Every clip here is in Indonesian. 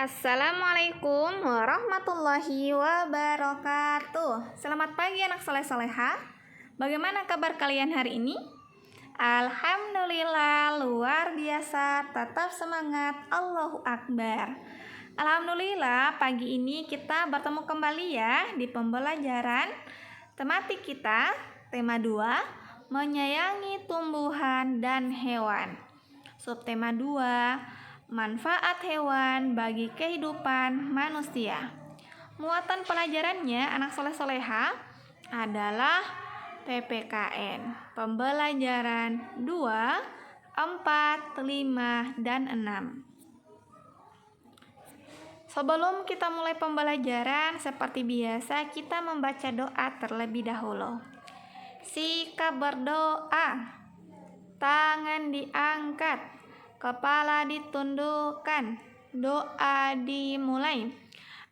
Assalamualaikum warahmatullahi wabarakatuh. Selamat pagi anak soleh-soleha. Bagaimana kabar kalian hari ini? Alhamdulillah luar biasa, tetap semangat, Allahu Akbar. Alhamdulillah pagi ini kita bertemu kembali ya di pembelajaran tematik kita, tema 2, menyayangi tumbuhan dan hewan. Subtema 2, manfaat hewan bagi kehidupan manusia. Muatan pelajarannya anak soleh-soleha adalah PPKN, pembelajaran 2, 4, 5, dan 6. Sebelum kita mulai pembelajaran, seperti biasa kita membaca doa terlebih dahulu. Sikap berdoa, tangan diangkat, kepala ditundukkan, doa dimulai.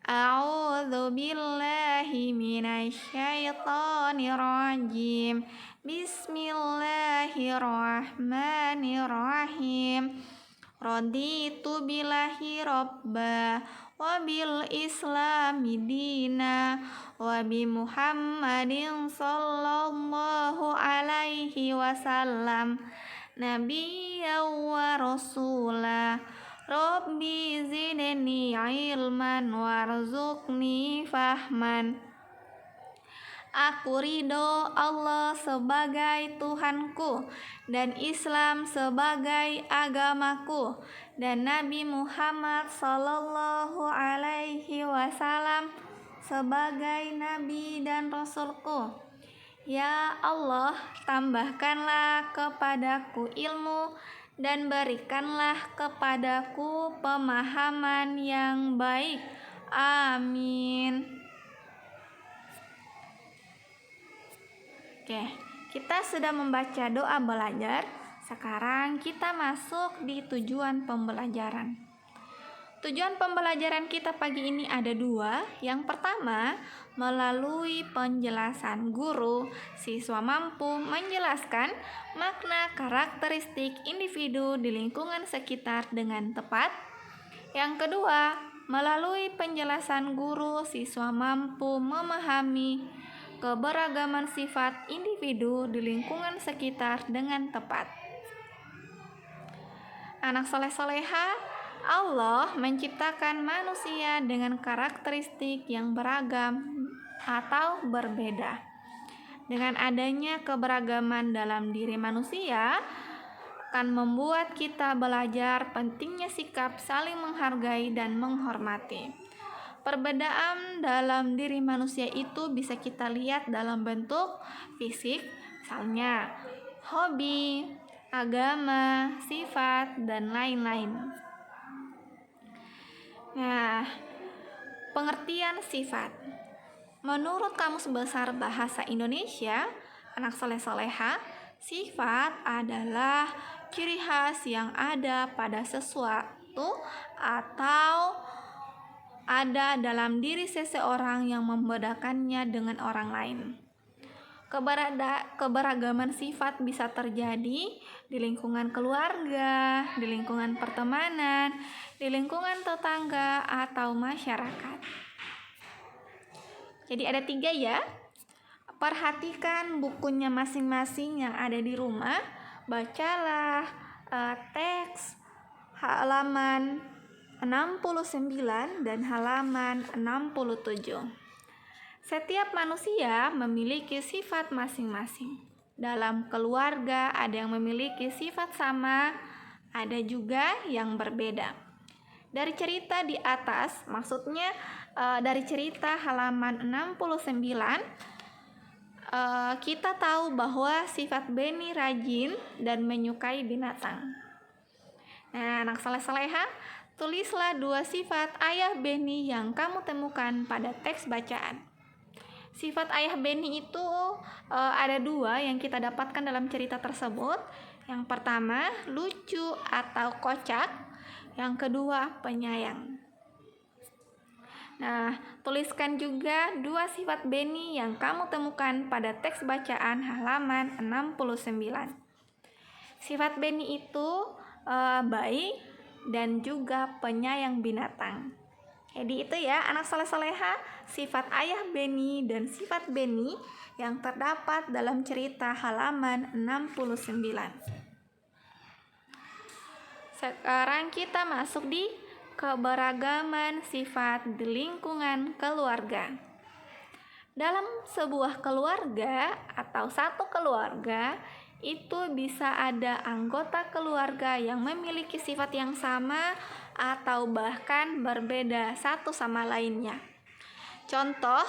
A'udzu billahi minasyaitonir rajim. Bismillahirrahmanirrahim. Raditu billahi robba wa bil islami dina wa bi Muhammadin sallallahu alaihi wasallam nabiyya wa rasula. Rabbi zidni ilman warzuqni fahman. Aku ridho Allah sebagai Tuhanku dan Islam sebagai agamaku dan Nabi Muhammad sallallahu alaihi wasallam sebagai nabi dan rasulku. Ya Allah, tambahkanlah kepadaku ilmu dan berikanlah kepadaku pemahaman yang baik. Amin. Oke, kita sudah membaca doa belajar. Sekarang kita masuk di tujuan pembelajaran. Tujuan pembelajaran kita pagi ini ada 2. Yang pertama, melalui penjelasan guru, siswa mampu menjelaskan makna karakteristik individu di lingkungan sekitar dengan tepat. Yang kedua, melalui penjelasan guru, siswa mampu memahami keberagaman sifat individu di lingkungan sekitar dengan tepat. Anak soleh-soleha, Allah menciptakan manusia dengan karakteristik yang beragam atau berbeda. Dengan adanya keberagaman dalam diri manusia, akan membuat kita belajar pentingnya sikap saling menghargai dan menghormati. Perbedaan dalam diri manusia itu bisa kita lihat dalam bentuk fisik, misalnya hobi, agama, sifat, dan lain-lain. Nah, pengertian sifat. Menurut Kamus Besar Bahasa Indonesia, anak soleh-soleha, sifat adalah ciri khas yang ada pada sesuatu atau ada dalam diri seseorang yang membedakannya dengan orang lain. Keberagaman sifat bisa terjadi di lingkungan keluarga, di lingkungan pertemanan, di lingkungan tetangga, atau masyarakat. Jadi ada 3 ya. Perhatikan bukunya masing-masing yang ada di rumah. Bacalah teks halaman 69 dan halaman 67. Setiap manusia memiliki sifat masing-masing. Dalam keluarga ada yang memiliki sifat sama, ada juga yang berbeda. Dari cerita di atas, maksudnya dari cerita halaman 69, kita tahu bahwa sifat Beni rajin dan menyukai binatang. Nah, anak soleh-soleha, tulislah 2 sifat ayah Beni yang kamu temukan pada teks bacaan. Sifat ayah Beni itu ada 2 yang kita dapatkan dalam cerita tersebut. Yang pertama, lucu atau kocak. Yang kedua, penyayang. Nah, tuliskan juga 2 sifat Beni yang kamu temukan pada teks bacaan halaman 69. Sifat Beni itu baik, dan juga penyayang binatang. Jadi itu ya anak soleh-soleha, sifat ayah Beni dan sifat Beni yang terdapat dalam cerita halaman 69. Sekarang kita masuk di keberagaman sifat di lingkungan keluarga. Dalam sebuah keluarga atau satu keluarga, itu bisa ada anggota keluarga yang memiliki sifat yang sama atau bahkan berbeda satu sama lainnya. Contoh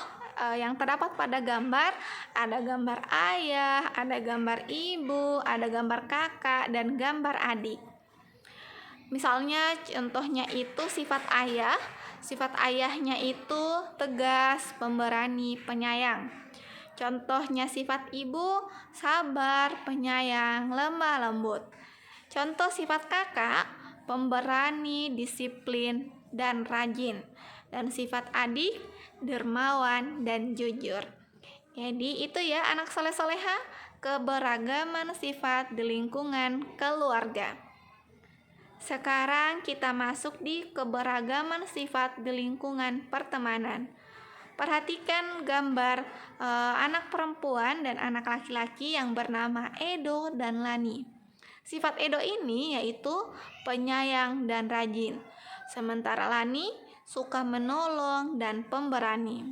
yang terdapat pada gambar, ada gambar ayah, ada gambar ibu, ada gambar kakak, dan gambar adik. Misalnya contohnya itu sifat ayah. Sifat ayahnya itu tegas, pemberani, penyayang. Contohnya sifat ibu, sabar, penyayang, lemah lembut. Contoh sifat kakak, pemberani, disiplin, dan rajin. Dan sifat adik, dermawan, dan jujur. Jadi itu ya anak soleh-soleha, keberagaman sifat di lingkungan keluarga. Sekarang kita masuk di keberagaman sifat di lingkungan pertemanan. Perhatikan gambar anak perempuan dan anak laki-laki yang bernama Edo dan Lani. Sifat Edo ini yaitu penyayang dan rajin. Sementara Lani suka menolong dan pemberani.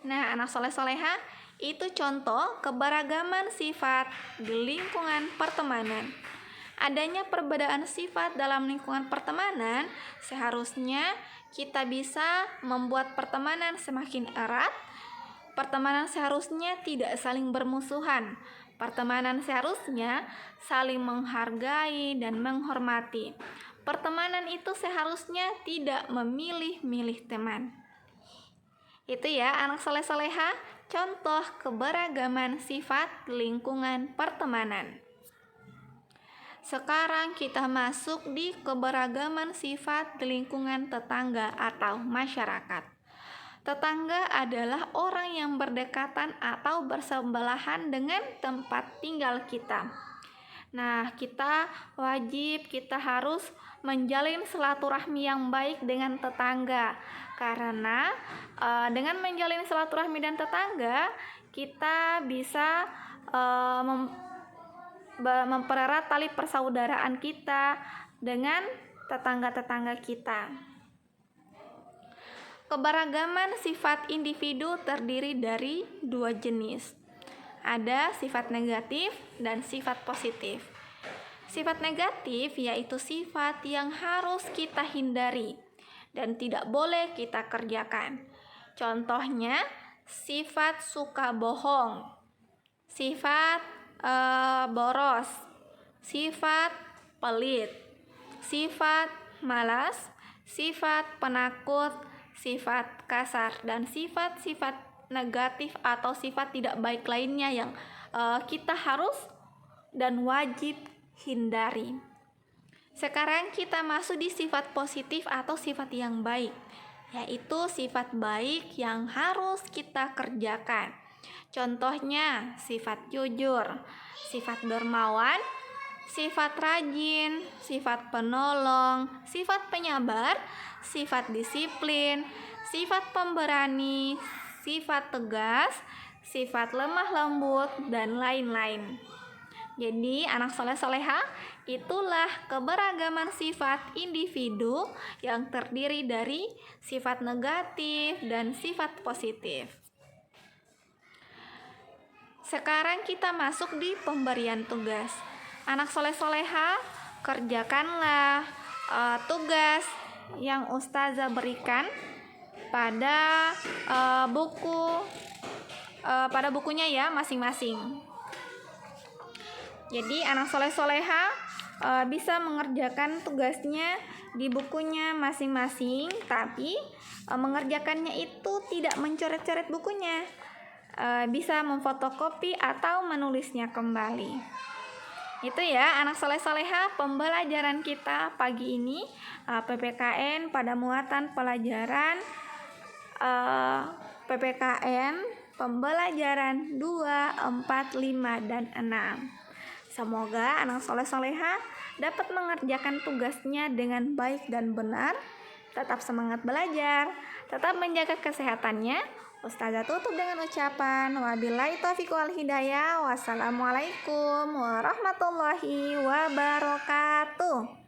Nah, anak soleh-soleha, itu contoh keberagaman sifat di lingkungan pertemanan. Adanya perbedaan sifat dalam lingkungan pertemanan, seharusnya kita bisa membuat pertemanan semakin erat. Pertemanan seharusnya tidak saling bermusuhan. Pertemanan seharusnya saling menghargai dan menghormati. Pertemanan itu seharusnya tidak memilih-milih teman. Itu ya anak soleh-soleha, contoh keberagaman sifat lingkungan pertemanan. Sekarang kita masuk di keberagaman sifat di lingkungan tetangga atau masyarakat. Tetangga adalah orang yang berdekatan atau bersebelahan dengan tempat tinggal kita. Nah, kita harus menjalin silaturahmi yang baik dengan tetangga. Karena dengan menjalin silaturahmi dengan tetangga, kita bisa mempererat tali persaudaraan kita dengan tetangga-tetangga kita. Keberagaman sifat individu terdiri dari dua jenis. Ada sifat negatif dan sifat positif. Sifat negatif yaitu sifat yang harus kita hindari dan tidak boleh kita kerjakan. Contohnya, sifat suka bohong, sifat boros, sifat pelit, sifat malas, sifat penakut, sifat kasar, dan sifat-sifat negatif atau sifat tidak baik lainnya yang kita harus dan wajib hindari. Sekarang kita masuk di sifat positif atau sifat yang baik, yaitu sifat baik yang harus kita kerjakan. Contohnya sifat jujur, sifat dermawan, sifat rajin, sifat penolong, sifat penyabar, sifat disiplin, sifat pemberani, sifat tegas, sifat lemah lembut, dan lain-lain. Jadi anak soleh-soleha, itulah keberagaman sifat individu yang terdiri dari sifat negatif dan sifat positif. Sekarang kita masuk di pemberian tugas. Anak soleh-soleha, kerjakanlah tugas yang ustazah berikan pada bukunya ya masing-masing. Jadi anak soleh-soleha bisa mengerjakan tugasnya di bukunya masing-masing, tapi mengerjakannya itu tidak mencoret-coret bukunya. Bisa memfotokopi atau menulisnya kembali. Itu ya anak soleh-soleha, pembelajaran kita pagi ini PPKN pada muatan pelajaran PPKN pembelajaran 2, 4, 5, dan 6. Semoga anak soleh-soleha dapat mengerjakan tugasnya dengan baik dan benar, tetap semangat belajar, tetap menjaga kesehatannya. Ustazah tutup dengan ucapan wabillahi taufiq wal hidayah. Wassalamualaikum warahmatullahi wabarakatuh.